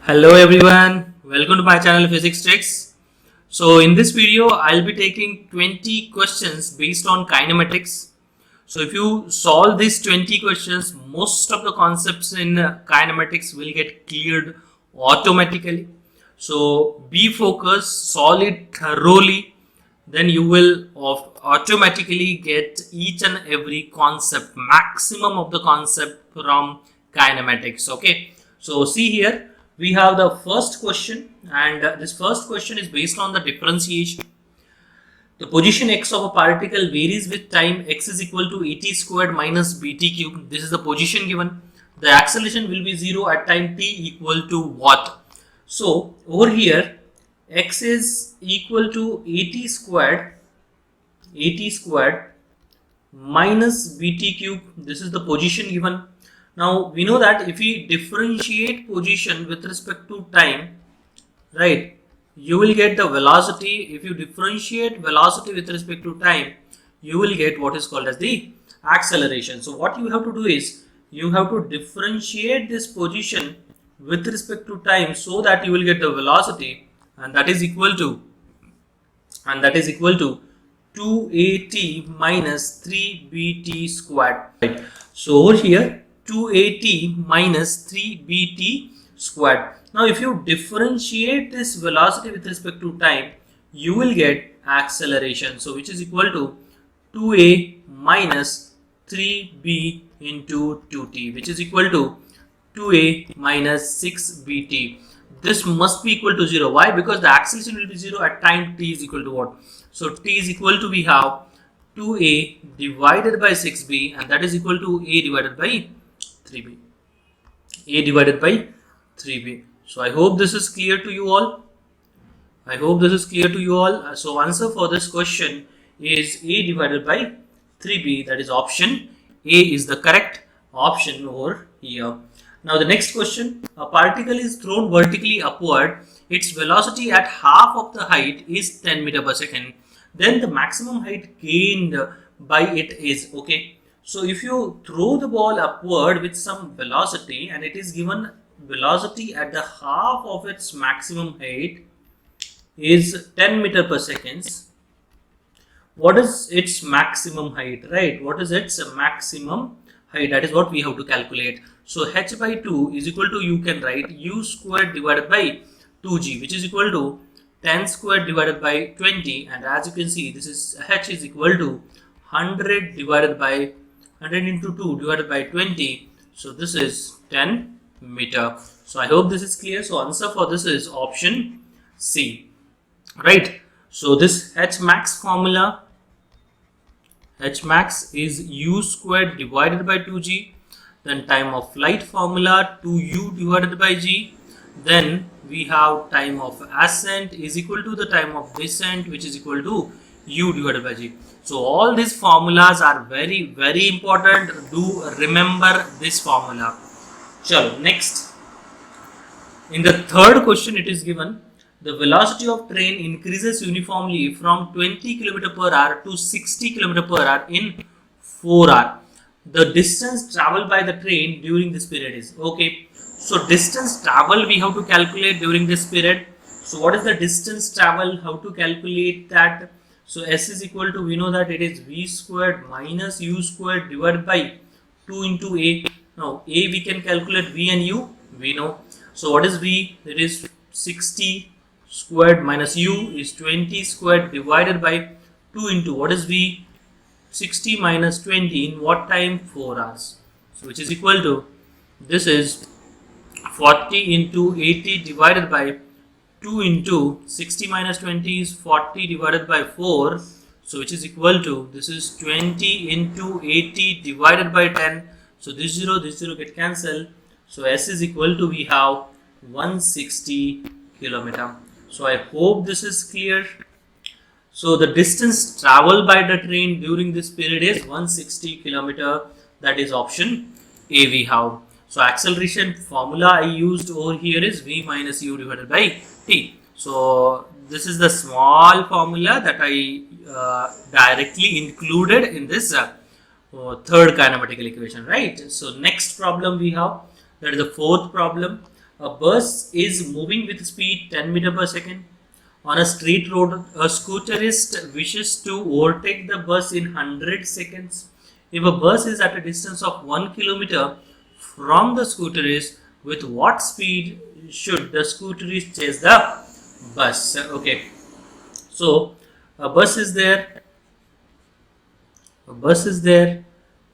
Hello everyone, welcome to my channel Physics Tricks. So in this video I'll be taking 20 questions based on kinematics. So if you solve these 20 questions, most of the concepts in kinematics will get cleared automatically. So be focused, solve it thoroughly, then you will automatically get each and every concept, maximum of the concept from kinematics. Okay, so see here we have the first question, and this first question is based on the differentiation. The position x of a particle varies with time. X is equal to at squared minus bt cube. This is the position given. The acceleration will be 0 at time t equal to what? So over here x is equal to at squared minus bt cube. This is the position given. Now we know that if we differentiate position with respect to time, right, you will get the velocity. If you differentiate velocity with respect to time, you will get what is called as the acceleration. So what you have to do is you have to differentiate this position with respect to time so that you will get the velocity, and that is equal to 2at minus 3bt squared. Right. So over here 2at minus 3bt squared. Now if you differentiate this velocity with respect to time, you will get acceleration. So which is equal to 2a minus 3b into 2t, which is equal to 2a minus 6bt. This must be equal to 0. Why? Because the acceleration will be 0 at time t is equal to what? So t is equal to, we have 2a divided by 6b, and that is equal to a divided by 3b. A divided by 3b. So I hope this is clear to you all. So answer for this question is a divided by 3b. That is option A is the correct option over here. Now the next question, a particle is thrown vertically upward. Its velocity at half of the height is 10 meter per second. Then the maximum height gained by it is, okay. So if you throw the ball upward with some velocity and it is given velocity at the half of its maximum height is 10 meter per second. What is its maximum height, right? What is its maximum height? That is what we have to calculate. So h by 2 is equal to, you can write u squared divided by 2g, which is equal to 10 squared divided by 20, and as you can see, this is h is equal to 100 divided by 100 into 2 divided by 20. So this is 10 meter. So I hope this is clear. So answer for this is option C, right? So this h max formula, h max is u squared divided by 2g. Then time of flight formula 2u divided by g. Then we have time of ascent is equal to the time of descent, which is equal to u divided by g. So all these formulas are very important. Do remember this formula. Chalo, next. In the third question it is given, the velocity of train increases uniformly from 20 km per hour to 60 km per hour in 4 hours. The distance traveled by the train during this period is, okay. So distance travel we have to calculate during this period. So what is the distance travel? How to calculate that? So s is equal to, we know that it is v squared minus u squared divided by 2 into a. Now a we can calculate, v and u we know. So what is v? It is 60 squared minus u is 20 squared divided by 2 into, what is v? 60 minus 20 in what time? 4 hours. So which is equal to, this is 40 into 80 divided by 2 into 60 minus 20 is 40 divided by 4. So which is equal to, this is 20 into 80 divided by 10. So this 0 get cancelled. So s is equal to, we have 160 kilometer. So I hope this is clear. So the distance traveled by the train during this period is 160 kilometer. That is option A we have. So acceleration formula I used over here is v minus u divided by t. So this is the small formula that I directly included in this third kinematical equation, right? So next problem we have, that is the fourth problem. A bus is moving with speed 10 meter per second. On a street road, a scooterist wishes to overtake the bus in 100 seconds. If a bus is at a distance of 1 kilometer from the scooterist, with what speed should the scooterist chase the bus? Okay, so a bus is there,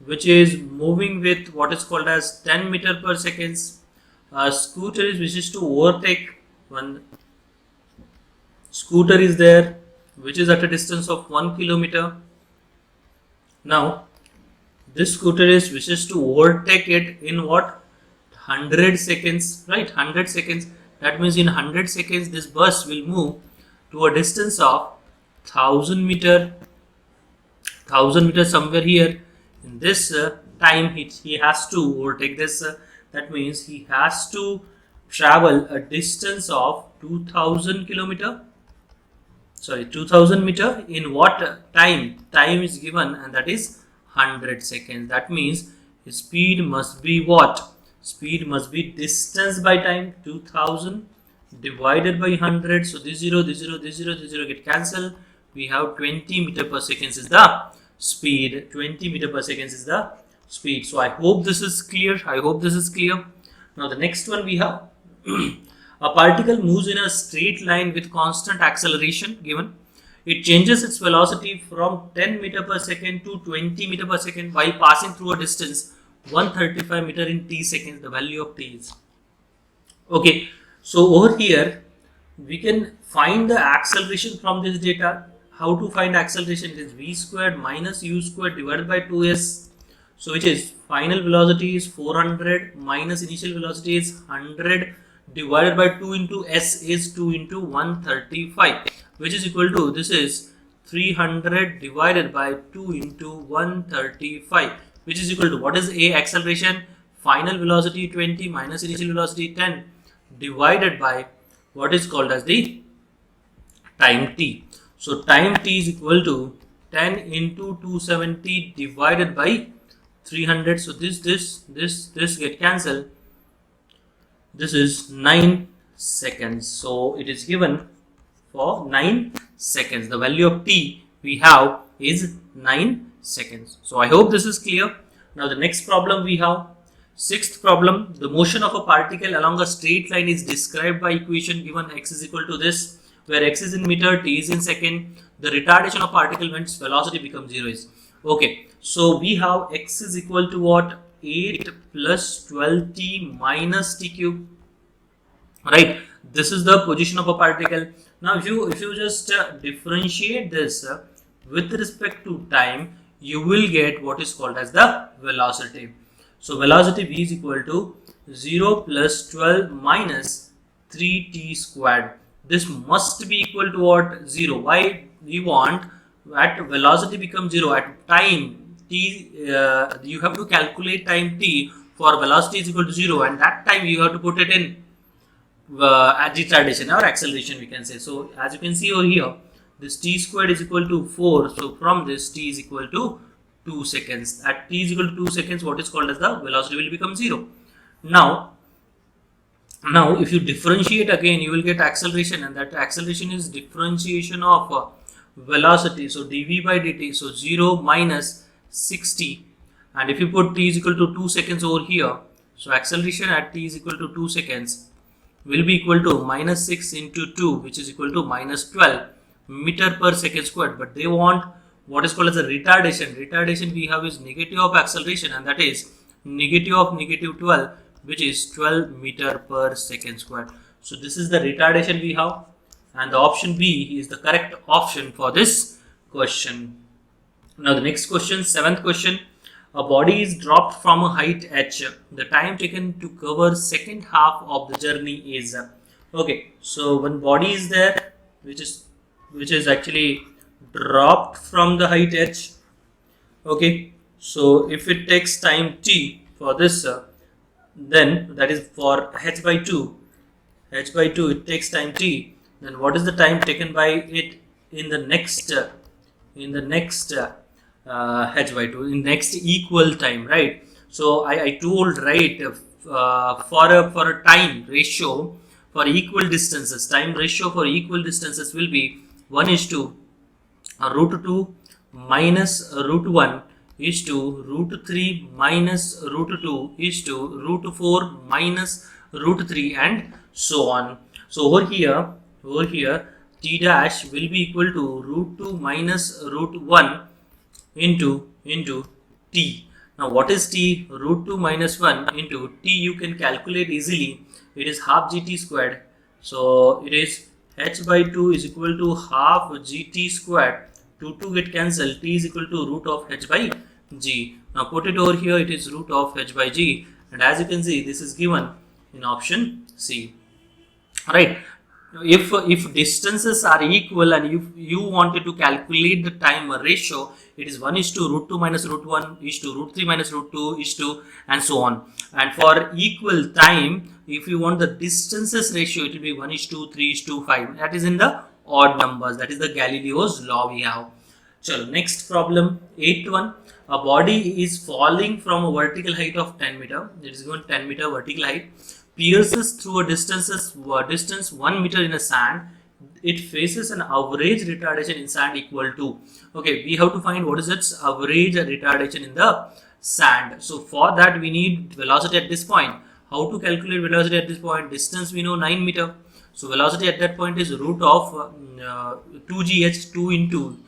which is moving with what is called as 10 meter per seconds. A scooter is wishes to overtake one scooter is there, which is at a distance of 1 kilometer. Now this scooter is wishes to overtake it in what? 100 seconds, right? 100 seconds. That means in 100 seconds this bus will move to a distance of 1000 meter, 1000 meters somewhere here. In this time he has to overtake this. That means he has to travel a distance of 2000 kilometer. Sorry, 2000 meter in what time? Time is given, and that is 100 seconds. That means his speed must be what? Speed must be distance by time, 2000 divided by 100. So this 0, this 0, this 0, this 0 get cancelled. We have 20 meter per second is the speed. 20 meter per second is the speed. So I hope this is clear. Now the next one we have a particle moves in a straight line with constant acceleration given. It changes its velocity from 10 meter per second to 20 meter per second while passing through a distance 135 meter in t seconds. The value of t is. Okay, so over here we can find the acceleration from this data. How to find acceleration? It is v squared minus u squared divided by 2s. So which is final velocity is 400 minus initial velocity is 100 divided by 2 into s is 2 into 135, which is equal to, this is 300 divided by 2 into 135, which is equal to, what is a acceleration? Final velocity 20 minus initial velocity 10 divided by what is called as the time t. So time t is equal to 10 into 270 divided by 300. So this get cancelled. This is 9 seconds. So it is given for 9 seconds. The value of t we have is 9 seconds. So I hope this is clear. Now the next problem we have. Sixth problem. The motion of a particle along a straight line is described by equation given x is equal to this, where x is in meter, t is in second. The retardation of particle when its velocity becomes 0 is. Okay. So we have x is equal to what? 8 plus 12t minus t cube. Right. This is the position of a particle. Now if you just differentiate this with respect to time, you will get what is called as the velocity. So velocity v is equal to 0 plus 12 minus 3t squared. This must be equal to what? 0. Why? We want at velocity becomes 0 at time t. You have to calculate time t for velocity is equal to 0, and that time you have to put it in at retardation or acceleration, we can say. So as you can see over here, this t squared is equal to 4. So from this t is equal to 2 seconds. At t is equal to 2 seconds, what is called as the velocity will become 0. Now if you differentiate again, you will get acceleration, and that acceleration is differentiation of velocity. So dv by dt. So 0 minus 60, and if you put t is equal to 2 seconds over here, so acceleration at t is equal to 2 seconds will be equal to minus 6 into 2, which is equal to minus 12 meter per second squared. But they want what is called as a retardation. Retardation we have is negative of acceleration, and that is negative of negative 12, which is 12 meter per second squared. So this is the retardation we have, and the option B is the correct option for this question. Now the next question, seventh question. A body is dropped from a height h. The time taken to cover second half of the journey is. Okay, so one body is there, which is actually dropped from the height h. Okay, so if it takes time t for this, then that is for h by 2. H by 2 it takes time t. Then what is the time taken by it in the next h by 2 in next equal time, right? So I told, right, for a time ratio for equal distances, time ratio for equal distances will be 1 is to root 2 minus root 1 is to root 3 minus root 2 is to root 4 minus root 3 and so on. So over here t dash will be equal to root 2 minus root 1 into t. Now what is t? Root 2 minus 1 into t you can calculate easily. It is half gt squared. So it is h by 2 is equal to half gt squared. 2 get cancelled. T is equal to root of h by g. Now put it over here. It is root of h by g. And as you can see, this is given in option C. Right. If distances are equal and if you wanted to calculate the time ratio, it is 1 is to root 2 minus root 1 is to root 3 minus root 2 is to and so on. And for equal time, if you want the distances ratio, it will be 1 is to 3 is to 5. That is in the odd numbers. That is the Galileo's law we have. So next problem, 8th one. A body is falling from a vertical height of 10 meter. It is given 10 meter vertical height. Pierces through a distance 1 meter in a sand. It faces an average retardation in sand equal to. Okay, we have to find what is its average retardation in the sand. So for that we need velocity at this point. How to calculate velocity at this point? Distance we know 9 meter. So velocity at that point is root of 2gh. 2 into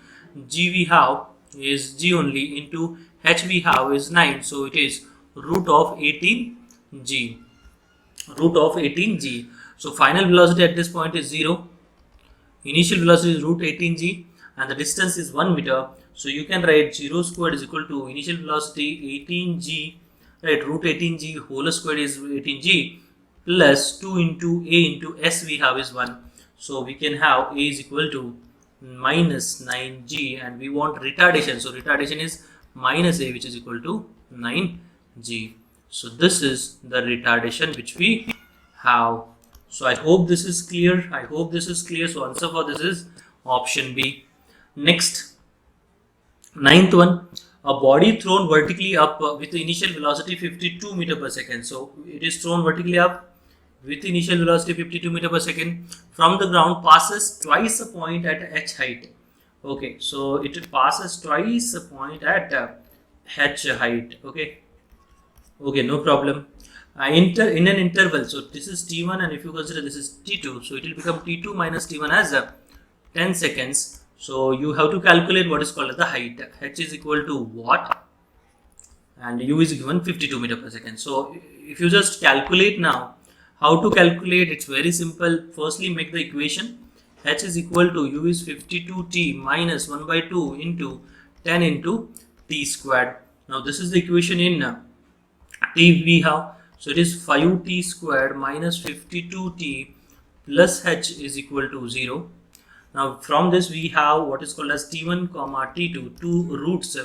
g we have is g only into h we have is 9. So it is root of 18g. Root of 18g. So final velocity at this point is 0. Initial velocity is root 18g and the distance is 1 meter. So you can write 0 squared is equal to initial velocity 18g, right? Root 18g whole squared is 18g plus 2 into a into s we have is 1. So we can have a is equal to minus 9g and we want retardation. So retardation is minus a which is equal to 9g. So this is the retardation which we have. So I hope this is clear. I hope this is clear. So answer for this is option B. Next, 9th one. A body thrown vertically up with the initial velocity 52 meter per second. So it is thrown vertically up with initial velocity 52 meter per second from the ground, passes twice a point at h height. Okay, so it passes twice a point at h height. Okay, no problem. In an interval, so this is t1 and if you consider this is t2, so it will become t2 minus t1 as 10 seconds. So you have to calculate what is called as the height. H is equal to what? And u is given 52 meter per second. So if you just calculate now, how to calculate? It's very simple. Firstly, make the equation. H is equal to u is 52t minus 1 by 2 into 10 into t squared. Now this is the equation in t we have. So it is 5t squared minus 52t plus h is equal to 0. Now from this we have what is called as t1 comma t2, two roots,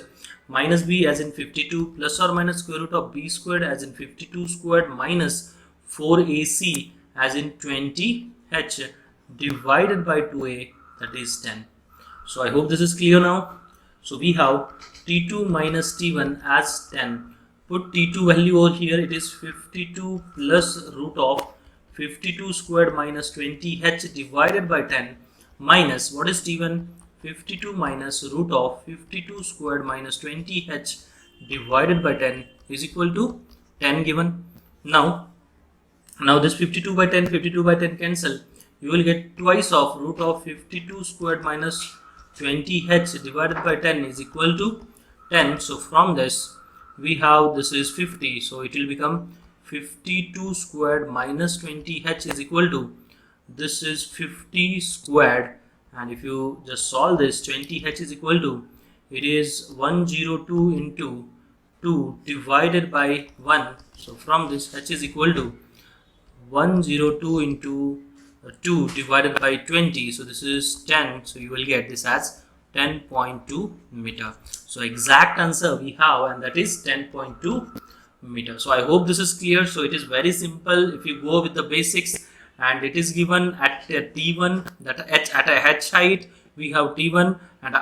minus b as in 52 plus or minus square root of b squared as in 52 squared minus 4ac as in 20h divided by 2a, that is 10. So I hope this is clear now. So we have t2 minus t1 as 10. Put t2 value over here. It is 52 plus root of 52 squared minus 20h divided by 10 minus what is t1? 52 minus root of 52 squared minus 20h divided by 10 is equal to 10 given. Now this 52 by 10 cancel. You will get twice of root of 52 squared minus 20h divided by 10 is equal to 10. So from this we have this is 50. So it will become 52 squared minus 20h is equal to this is 50 squared, and if you just solve this, 20h is equal to, it is 102 into 2 divided by 1. So from this h is equal to 102 into 2 divided by 20. So this is 10. So you will get this as 10.2 meter. So exact answer we have, and that is 10.2 meter. So I hope this is clear. So it is very simple if you go with the basics, and it is given at t1 that at a h height we have T1, and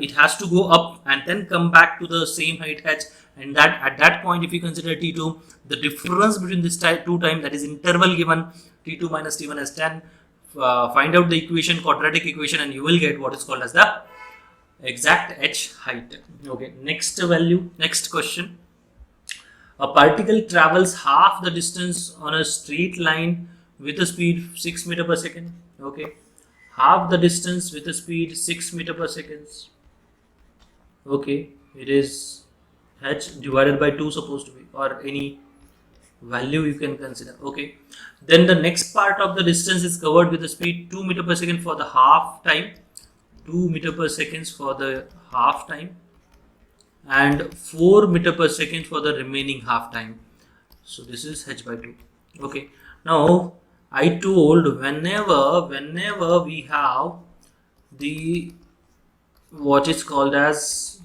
it has to go up and then come back to the same height h, and that at that point, if you consider T2, the difference between this two time, that is interval given, T2 minus T1 as 10, find out the equation, quadratic equation, and you will get what is called as the exact h height. Okay, next value, next question. A particle travels half the distance on a straight line with a speed 6 meter per second. Okay, half the distance with a speed 6 meter per second. Okay, it is h divided by 2 supposed to be, or any value you can consider. Okay, then the next part of the distance is covered with a speed 2 meter per second for the half time, 2 meter per second for the half time, and 4 meter per second for the remaining half time. So this is h by 2. Okay, now I told whenever we have the what is called as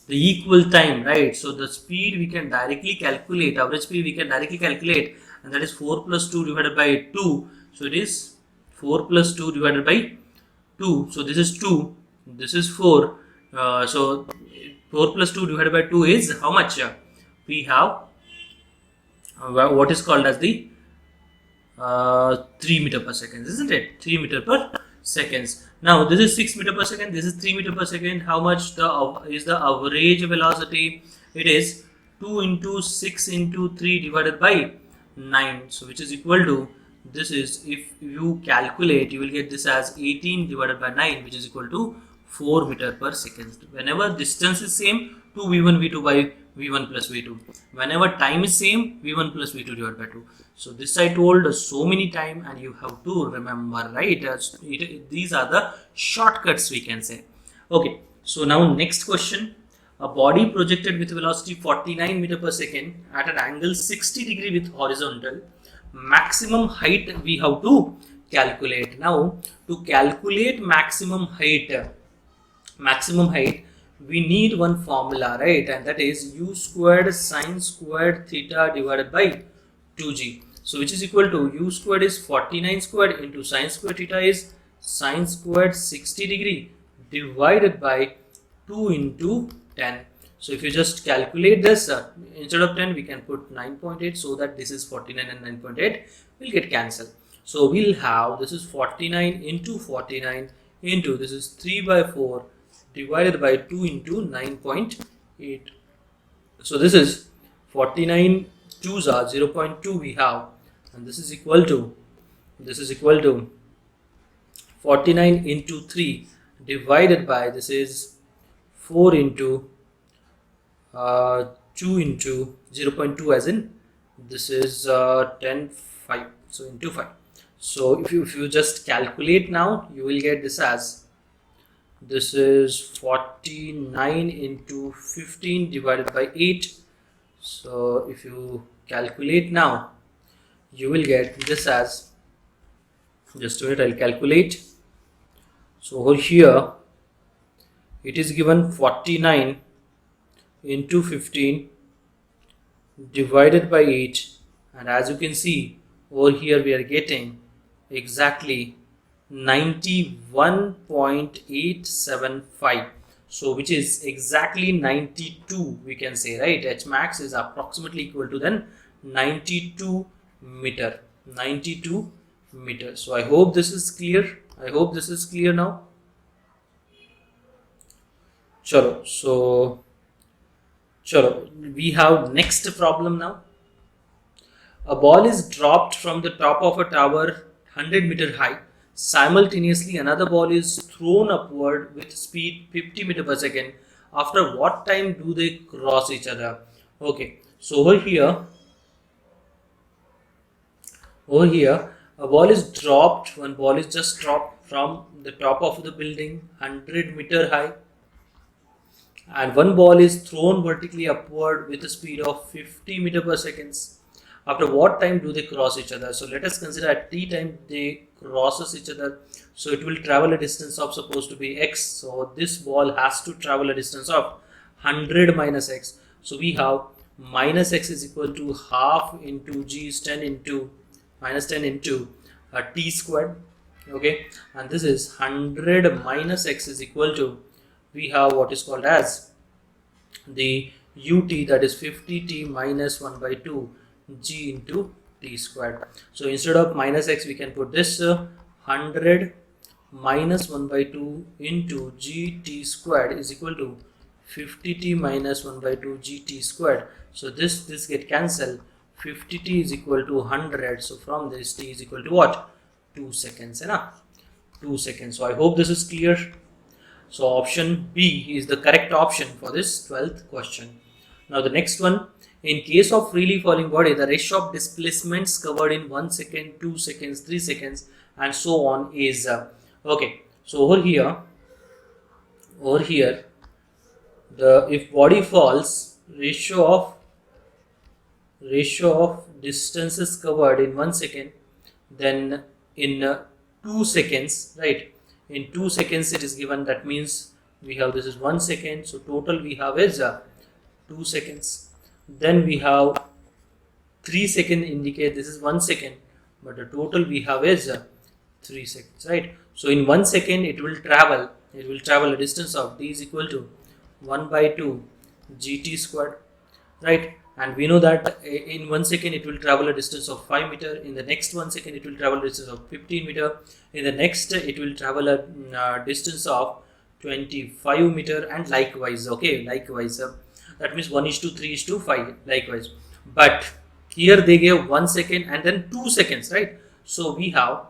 the equal time, right? So the speed we can directly calculate, average speed we can directly calculate, and that is 4 plus 2 divided by 2. So it is 4 plus 2 divided by 2. So this is 2, this is 4. So 4 plus 2 divided by 2 is how much? We have what is called as the 3 meter per second, isn't it? 3 meter per seconds. Now this is 6 meter per second, this is 3 meter per second. How much is the average velocity? It is 2 into 6 into 3 divided by 9. So which is equal to, this is, if you calculate, you will get this as 18 divided by 9, which is equal to 4 meter per second. Whenever distance is same, 2 v1 v2 by v1 plus v2. Whenever time is same, v1 plus v2 divided by 2. So this I told so many times, and you have to remember, right? These are the shortcuts we can say. Okay, so now next question. A body projected with velocity 49 meter per second at an angle 60 degree with horizontal. Maximum height we have to calculate. Now to calculate maximum height, we need one formula, right? And that is u squared sine squared theta divided by 2g. So which is equal to, u squared is 49 squared into sine squared theta is sine squared 60 degree divided by 2 into 10. So if you just calculate this, instead of 10 we can put 9.8, so that this is 49 and 9.8 will get cancelled. So we'll have, this is 49 into 49 into, this is 3 by 4 divided by 2 into 9.8. So this is 49 2s are 0.2 we have, and this is equal to 49 into 3 divided by, this is 4 into 2 into 0.2, as in this is 10 5, so into 5. So if you just calculate now, you will get this as, this is 49 into 15 divided by 8. So if you calculate now, you will get this as, just wait, I'll calculate. So over here it is given 49 into 15 divided by 8, and as you can see over here we are getting exactly 91.875. so which is exactly 92 we can say, right? H max is approximately equal to then 92 meter. So I hope this is clear. Now chalo, we have next problem now. A ball is dropped from the top of a tower 100 meter high. Simultaneously, another ball is thrown upward with speed 50 meter per second. After what time do they cross each other? Okay, so over here, a ball is dropped. One ball is just dropped from the top of the building 100 meter high, and one ball is thrown vertically upward with a speed of 50 meter per second. After what time do they cross each other? So let us consider at t time they crosses each other. So it will travel a distance of supposed to be x. So this ball has to travel a distance of 100 minus x. So we have minus x is equal to half into g is 10 into minus 10 into t squared. Okay, and this is 100 minus x is equal to, we have what is called as the ut, that is 50t minus 1 by 2 g into t squared. So instead of minus x we can put this 100 minus 1 by 2 into gt squared is equal to 50t minus 1 by 2 gt squared. So this get cancelled. 50t is equal to 100. So from this t is equal to what? 2 seconds. 2 seconds. So I hope this is clear. So option B is the correct option for this 12th question. Now the next one, in case of freely falling body, the ratio of displacements covered in 1 second, 2 seconds, 3 seconds and so on is, okay, so over here, the if body falls, ratio of distances covered in 1 second, then in 2 seconds, right? In 2 seconds it is given, that means we have, this is 1 second, so total we have is 2 seconds. Then we have 3 second indicate this is 1 second, but the total we have is 3 seconds, right? So in 1 second it will travel a distance of d is equal to 1 by 2 gt squared, right? And we know that in 1 second it will travel a distance of 5 meter. In the next 1 second it will travel a distance of 15 meter. In the next it will travel a distance of 25 meter, and likewise. Okay, likewise. That means 1:3:5. Likewise, but here they gave 1 second and then 2 seconds, right? So we have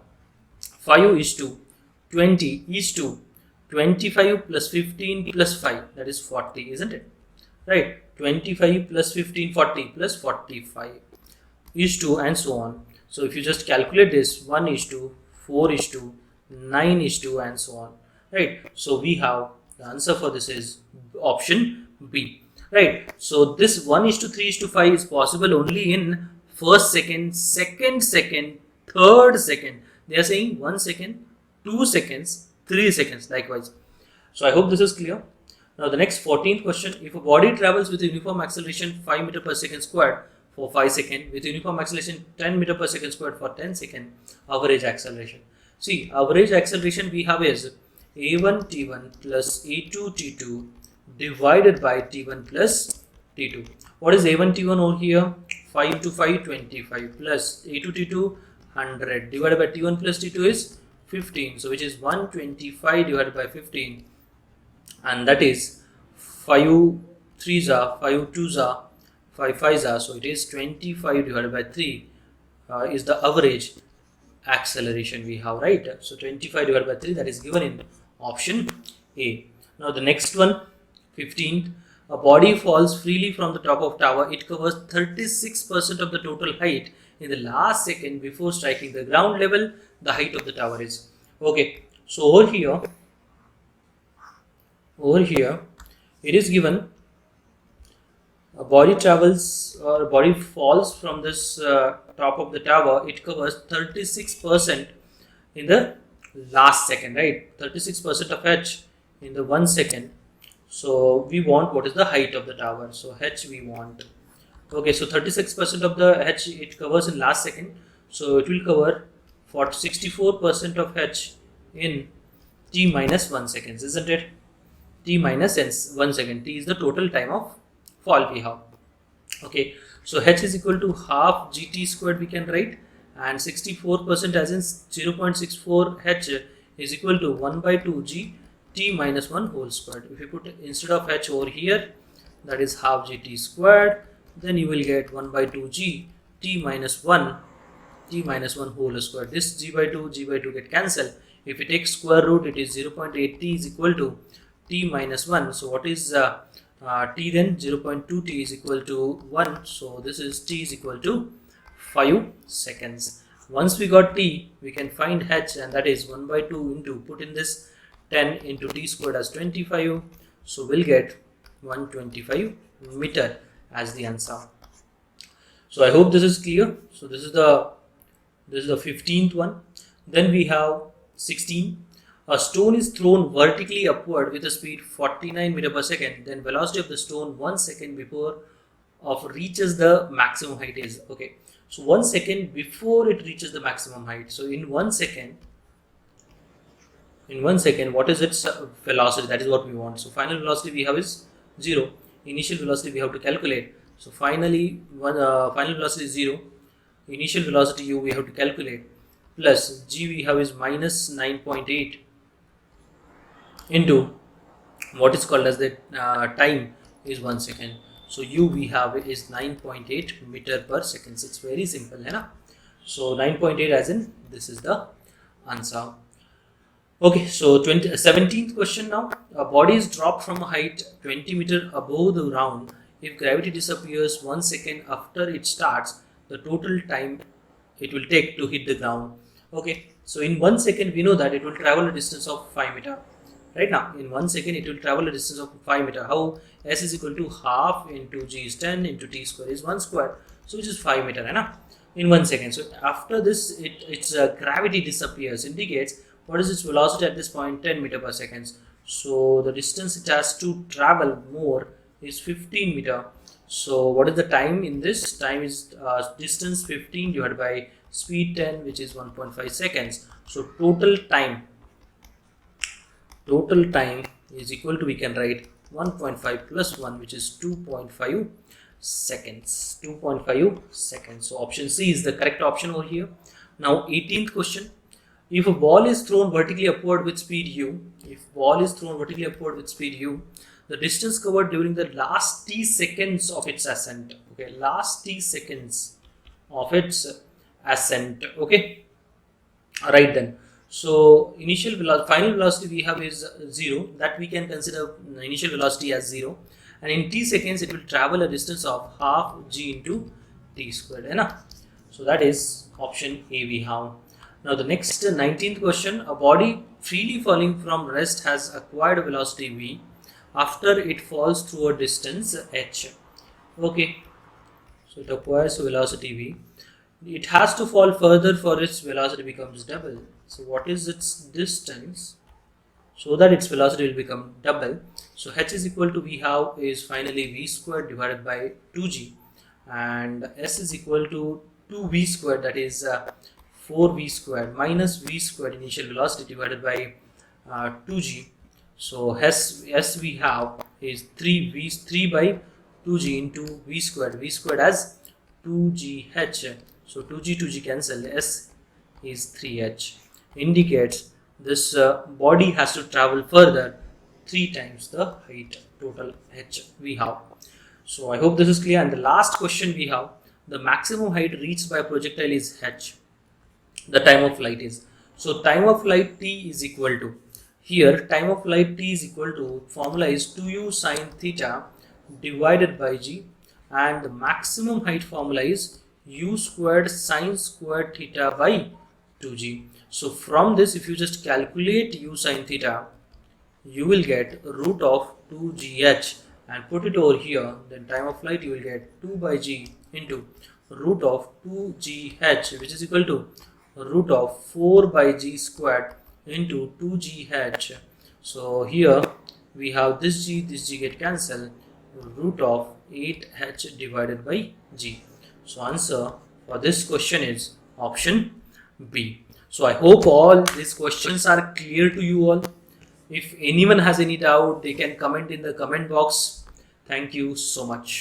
5:20 is to 25 plus 15 plus 5, that is 40, isn't it? Right? 25 plus 15, 40 plus 45 is to, and so on. So if you just calculate this, 1 is to 4 is to 9 is to, and so on, right? So we have the answer for this is option B, right? So this 1:3:5 is possible only in first second, second second, third second. They are saying 1 second, 2 seconds, 3 seconds, likewise. So I hope this is clear. Now the next 14th question, if a body travels with a uniform acceleration 5 meter per second squared for 5 seconds, with uniform acceleration 10 meter per second squared for 10 seconds, average acceleration. See, average acceleration we have is a1 t1 plus a2 t2 divided by t1 plus t2. What is a1 t1 over here? 5 into 5, 25 plus a2 t2, 100 divided by t1 plus t2 is 15. So which is 125 divided by 15, and that is 5 3s are 5 2s are 5 5s are, so it is 25 divided by 3 is the average acceleration we have, right? So 25 divided by 3, that is given in option A. Now the next one, 15th, a body falls freely from the top of tower. It covers 36% of the total height in the last second before striking the ground level. The height of the tower is, okay, so over here it is given a body travels or a body falls from this top of the tower. It covers 36% in the last second, right? 36% of h in the 1 second. So we want what is the height of the tower, so h we want. Okay, so 36% of the h it covers in last second, so it will cover 64% of h in t minus 1 seconds, isn't it? T minus 1 second. T is the total time of fall we have. Okay, so h is equal to half gt squared we can write, and 64% as in 0.64 h is equal to 1 by 2 g t minus 1 whole squared. If you put instead of h over here, that is half gt squared, then you will get 1 by 2 g t minus 1 whole squared. This g by 2 get cancelled. If you take square root, it is 0.8 t is equal to t minus 1. So what is t then? 0.2 t is equal to 1. So this is t is equal to 5 seconds. Once we got t, we can find h, and that is 1 by 2 into, put in this 10 into t squared as 25. So we'll get 125 meter as the answer. So I hope this is clear. So this is the 15th one. Then we have 16. A stone is thrown vertically upward with a speed 49 meter per second. Then velocity of the stone 1 second before of reaches the maximum height is, okay. So 1 second before it reaches the maximum height. So in 1 second, in 1 second, what is its velocity? That is what we want. So final velocity we have is 0. Initial velocity we have to calculate. So finally, final velocity is 0. Initial velocity u we have to calculate, plus g we have is minus 9.8 into what is called as the time is 1 second. So u we have is 9.8 meter per second. It's very simple, hai na? So 9.8 as in this is the answer. Okay, so 17th question now. A body is dropped from a height 20 meter above the ground. If gravity disappears 1 second after it starts, the total time it will take to hit the ground. Okay, so in 1 second we know that it will travel a distance of 5 meter. Right now, in 1 second it will travel a distance of 5 meter. How? S is equal to half into g is 10 into t square is 1 square. So which is 5 meter, right? In 1 second. So after this, its gravity disappears, indicates what is its velocity at this point? 10 meter per second. So the distance it has to travel more is 15 meter. So what is the time in this? Time is distance 15 divided by speed 10, which is 1.5 seconds. So total time is equal to, we can write 1.5 plus 1, which is 2.5 seconds. 2.5 seconds. So option C is the correct option over here. Now 18th question. If a ball is thrown vertically upward with speed u, the distance covered during the last t seconds of its ascent. Okay, last t seconds of its ascent. Okay, right then. So initial velocity, final velocity we have is 0. That we can consider initial velocity as 0. And in t seconds it will travel a distance of half g into t squared. Right? So that is option A we have. Now the next 19th question. A body freely falling from rest has acquired a velocity v after it falls through a distance h. Okay, so it acquires a velocity v. It has to fall further for its velocity becomes double. So what is its distance so that its velocity will become double? So h is equal to, we have is finally v squared divided by 2g, and s is equal to 2v squared, that is 4v squared minus v squared initial velocity divided by 2g. So s we have is 3 by 2g into v squared as 2gh. So 2g cancel, s is 3h, indicates this body has to travel further 3 times the height, total h we have. So I hope this is clear. And the last question we have, the maximum height reached by a projectile is h. The time of flight is, so time of flight t is equal to, here time of flight t is equal to, formula is 2u sine theta divided by g, and the maximum height formula is u squared sine squared theta by 2g. So from this, if you just calculate u sine theta, you will get root of 2gh and put it over here. Then time of flight you will get 2 by g into root of 2gh, which is equal to root of 4 by g squared into 2gh. So here we have this g get cancelled, root of 8h divided by g. So answer for this question is option B. So I hope all these questions are clear to you all. If anyone has any doubt, they can comment in the comment box. Thank you so much.